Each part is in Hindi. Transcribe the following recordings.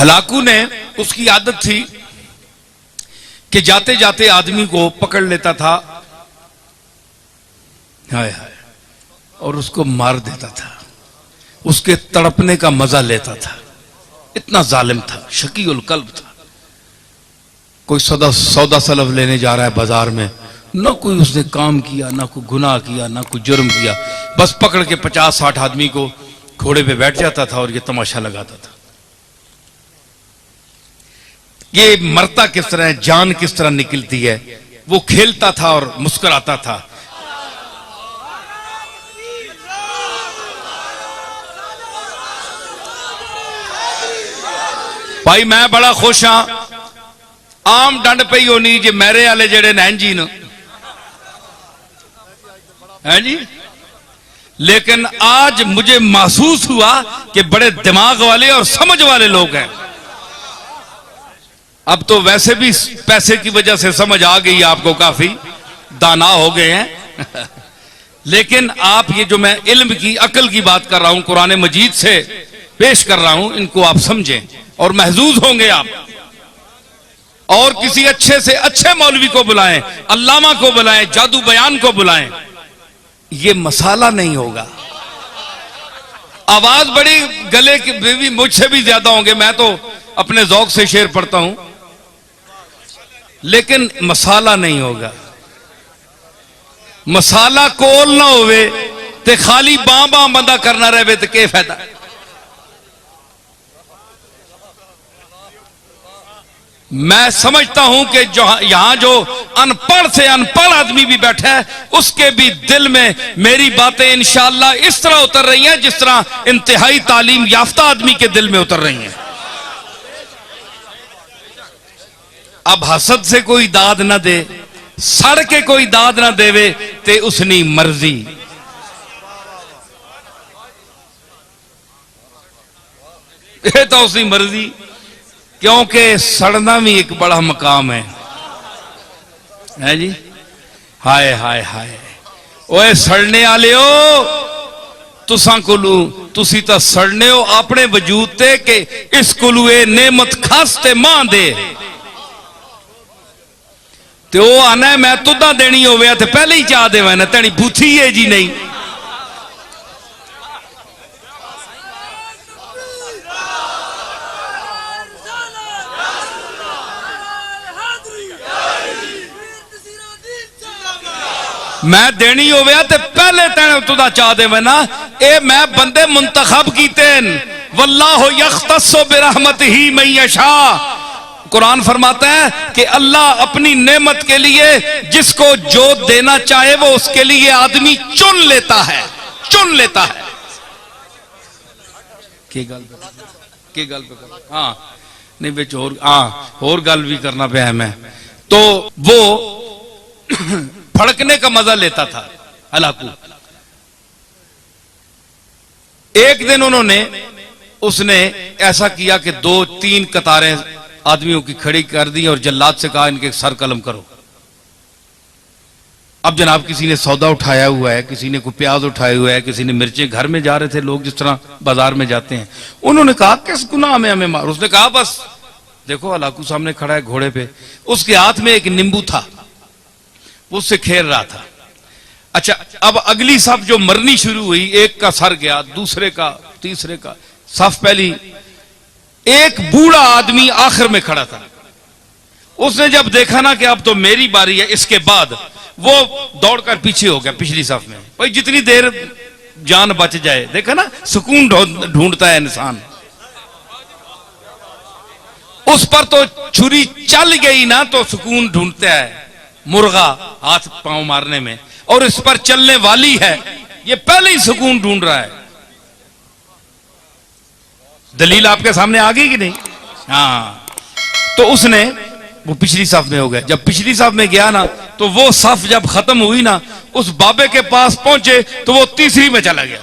हलाकू ने, उसकी आदत थी कि जाते जाते आदमी को पकड़ लेता था, हाय हाय, और उसको मार देता था, उसके तड़पने का मजा लेता था। इतना जालिम था, शकीउल कल्ब था। कोई सौदा सलफ लेने जा रहा है बाजार में, न कोई उसने काम किया, ना कोई गुनाह किया, ना कोई जुर्म किया, बस पकड़ के 50-60 आदमी को घोड़े पे बैठ जाता था और ये तमाशा लगाता था। ये मरता किस तरह है, जान किस तरह निकलती है, वो खेलता था और मुस्कुराता था। भाई मैं बड़ा खुश हाँ, आम डंड पई होनी जे मेरे वाले जेड़े नैन जी न हैं जी, लेकिन आज मुझे महसूस हुआ कि बड़े दिमाग वाले और समझ वाले लोग हैं। अब तो वैसे भी पैसे की वजह से समझ आ गई, आपको काफी दाना हो गए हैं लेकिन आप ये जो मैं इल्म की, अकल की बात कर रहा हूं, कुरान मजीद से पेश कर रहा हूं, इनको आप समझें और महजूज होंगे आप। और किसी अच्छे से अच्छे मौलवी को बुलाएं, अल्लामा को बुलाएं, जादू बयान को बुलाएं, ये मसाला नहीं होगा। आवाज बड़ी गले की भी मुझसे भी ज्यादा होंगे, मैं तो अपने जौक से शेर पढ़ता हूं, लेकिन मसाला नहीं होगा। मसाला कोल ना होवे ते खाली बां बां बंदा करना रहे तो क्या फायदा। मैं समझता हूं कि जो यहां जो अनपढ़ से अनपढ़ आदमी भी बैठा है, उसके भी दिल में मेरी बातें इंशाअल्लाह इस तरह उतर रही हैं जिस तरह इंतहाई तालीम याफ्ता आदमी के दिल में उतर रही हैं। अब हसद से कोई दाद ना दे, सड़ के कोई दाद ना देवे ते उसनी मर्जी। ये तो उसकी मर्जी, क्योंकि सड़ना भी एक बड़ा मकाम है जी। हाय हाय हाय, ओए सड़ने वाले हो, तुसा कोलू तुसी तो सड़ने हो अपने वजूद ते के इस कोलू ए नेमत खास ते मां दे ते वो आना मैं तुदा देनी होवे ते पहले ही चाह देवे ना, तेनी बूथी है जी नहीं। मैं देनी होवे ते पहले तेने तुदा चाह देवे ना। ए मैं बंदे मुंतखब कीते, वल्लाहु यख्तस्सु बिरहमतिही मन यशा। कुरान फरमाता है कि अल्लाह अपनी नेमत के लिए जिसको जो देना चाहे वो उसके लिए आदमी चुन लेता है, चुन लेता है। की गल पे हाँ नहीं बिच और गल भी करना पे है मैं तो वो फड़कने का मजा लेता था हलाकू। एक दिन उसने ऐसा किया कि 2-3 कतारें आदमियों की खड़ी कर दी और जल्लाद से कहा इनके सर कलम करो। अब जनाब किसी ने सौदा उठाया हुआ है, किसी ने कोई प्याज उठाया हुआ है, किसी ने मिर्चें, घर में जा रहे थे लोग जिस तरह बाजार में जाते हैं। उन्होंने कहा किस गुनाह में हमें मार। उसने कहा बस देखो हलाकू सामने खड़ा है घोड़े पे, उसके हाथ में एक नींबू था, उससे खेल रहा था। अच्छा अब अगली सफ जो मरनी शुरू हुई, एक का सर गया, दूसरे का, तीसरे का। सफ पहली, एक बूढ़ा आदमी आखिर में खड़ा था। उसने जब देखा ना कि अब तो मेरी बारी है, इसके बाद वो दौड़कर पीछे हो गया पिछली सफ में। भाई जितनी देर जान बच जाए, देखा ना सुकून ढूंढता है इंसान। उस पर तो छुरी चल गई ना तो सुकून ढूंढता है मुर्गा हाथ पांव मारने में, और इस पर चलने वाली है, ये पहले ही सुकून ढूंढ रहा है। दलील आपके सामने आ गई कि नहीं? हाँ, तो उसने वो पिछली सफ में हो गया। जब पिछली सफ में गया ना तो वो सफ जब खत्म हुई ना, उस बाबे के पास पहुंचे तो वो तीसरी में चला गया,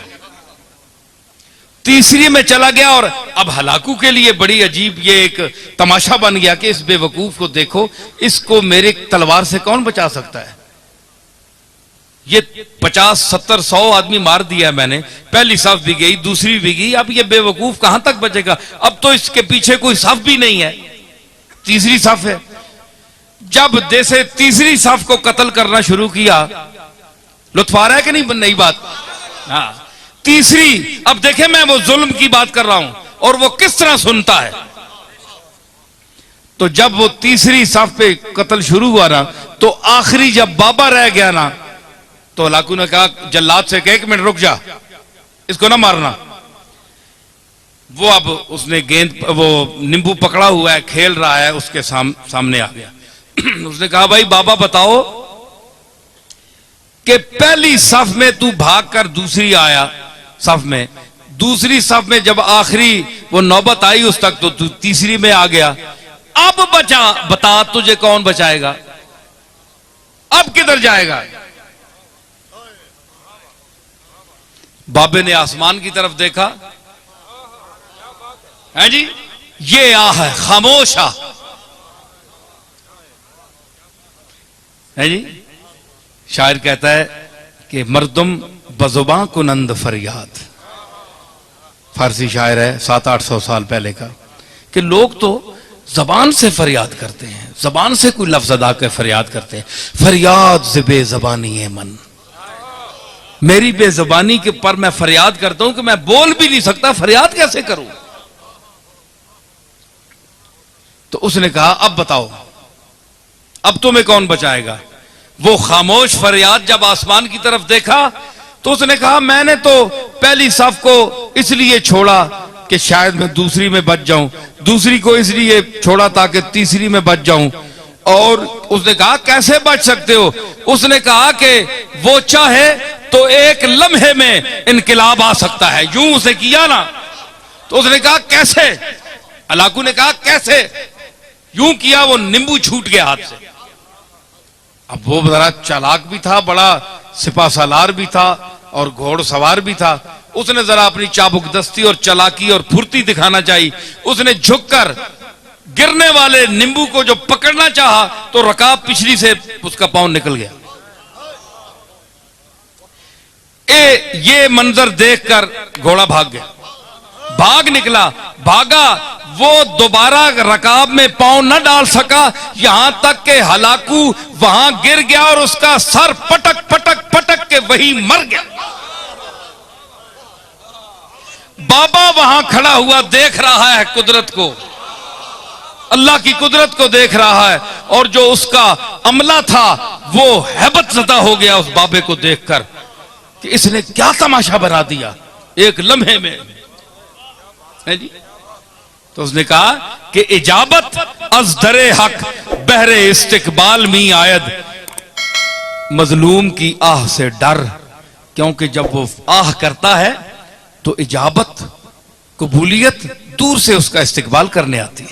तीसरी में चला गया। और अब हलाकू के लिए बड़ी अजीब ये एक तमाशा बन गया कि इस बेवकूफ को देखो, इसको मेरे तलवार से कौन बचा सकता है। ये 50 70 100 आदमी मार दिया मैंने, पहली सफ भी गई, दूसरी भी गई, अब ये बेवकूफ कहां तक बचेगा? अब तो इसके पीछे कोई सफ भी नहीं है, तीसरी सफ है। जब जैसे तीसरी सफ को कत्ल करना शुरू किया, लुत्फ आ रहा है कि नहीं नई बात? हाँ, तीसरी, अब देखे मैं वो जुल्म की बात कर रहा हूं और वो किस तरह सुनता है। तो जब वो तीसरी सफ पे कत्ल शुरू हुआ ना, तो आखिरी जब बाबा रह गया ना, तो हलाकू ने कहा जल्लाद से कह, 1 मिनट रुक जा, इसको ना मारना। वो अब उसने गेंद, वो नींबू पकड़ा हुआ है, खेल रहा है, उसके सामने आ गया। उसने कहा भाई बाबा बताओ कि पहली सफ में तू भागकर दूसरी आया सफ में, दूसरी सफ में जब आखिरी वो नौबत आई उस तक, तो तू तीसरी में आ गया। अब बता तुझे कौन बचाएगा? अब किधर जाएगा? बाबे ने आसमान की तरफ देखा, है जी, ये आ है खामोश आ, है जी। शायर कहता है कि मर्दुम बजुबां कुनंद फरियाद, फारसी शायर है 700-800 साल पहले का, कि लोग तो जबान से फरियाद करते हैं, जबान से कोई लफ्ज अदा कर फरियाद करते हैं। फरियाद से बेजबानी है मन, मेरी बेजबानी के पर मैं फरियाद करता हूं कि मैं बोल भी नहीं सकता, फरियाद कैसे करूं? तो उसने कहा अब बताओ, अब तुम्हें कौन बचाएगा? वो खामोश फरियाद जब आसमान की तरफ देखा, तो उसने कहा मैंने तो पहली सफ को इसलिए छोड़ा कि शायद मैं दूसरी में बच जाऊं, दूसरी को इसलिए छोड़ा ताकि तीसरी में बच जाऊं। और उसने कहा कैसे बच सकते हो? उसने कहा कि वो चाहे तो एक लम्हे में इनकिलाब आ सकता है। यूं उसने किया ना, तो उसने कहा कैसे? अलाकू ने कहा कैसे? यूं किया, वो नींबू छूट गया हाथ से। अब वो बड़ा चालाक भी था, बड़ा सिपा सालार भी था और घोड़सवार भी था। उसने जरा अपनी चाबुकदस्ती और चालाकी और फुर्ती दिखाना चाहिए। उसने झुककर गिरने वाले नींबू को जो पकड़ना चाहा, तो रकाब पिछली से उसका पांव निकल गया। ये मंजर देखकर घोड़ा भाग गया, भाग निकला, भागा, वो दोबारा रकाब में पांव न डाल सका, यहां तक के हलाकू वहां गिर गया और उसका सर पटक पटक पटक के वहीं मर गया। बाबा वहां खड़ा हुआ देख रहा है कुदरत को, अल्लाह की कुदरत को देख रहा है, और जो उसका अमला था वो हैबत ज़दा हो गया उस बाबे को देखकर कि इसने क्या तमाशा बना दिया एक लम्हे में, है जी। तो उसने कहा कि इजाबत अज दरे हक बहरे इस्तिकबाल मी आयद, मजलूम की आह से डर, क्योंकि जब वो आह करता है तो इजाबत, कबूलियत दूर से उसका इस्तिकबाल करने आती है।